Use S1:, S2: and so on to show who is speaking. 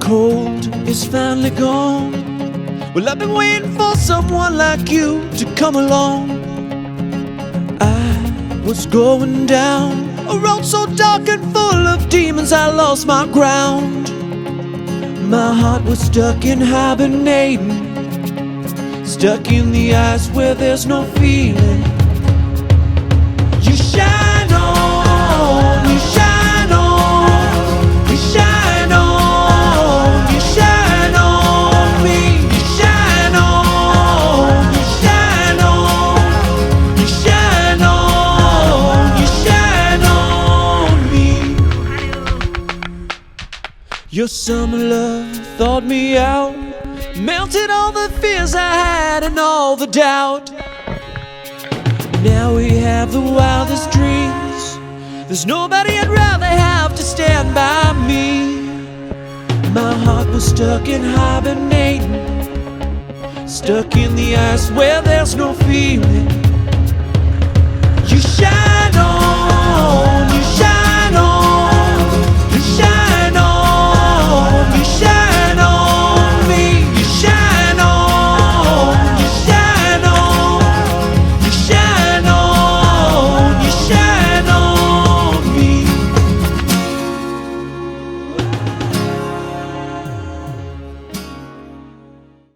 S1: cold is finally gone. Well, I've been waiting for someone like you to come along. I was going down a road so dark and full of demons, I lost my ground. My heart was stuck in hibernating, stuck in the ice where there's no feeling. You shine on, you shine on, you shine on, you shine on me. You shine on, you shine on, you shine on, you shine on me. Your summer love thawed me out, melted all the fears I had and all the doubt. Now we have the wildest dreams. There's nobody I'd rather have to stand by me. My heart was stuck in hibernating, stuck in the ice where there's no feeling. You shine on.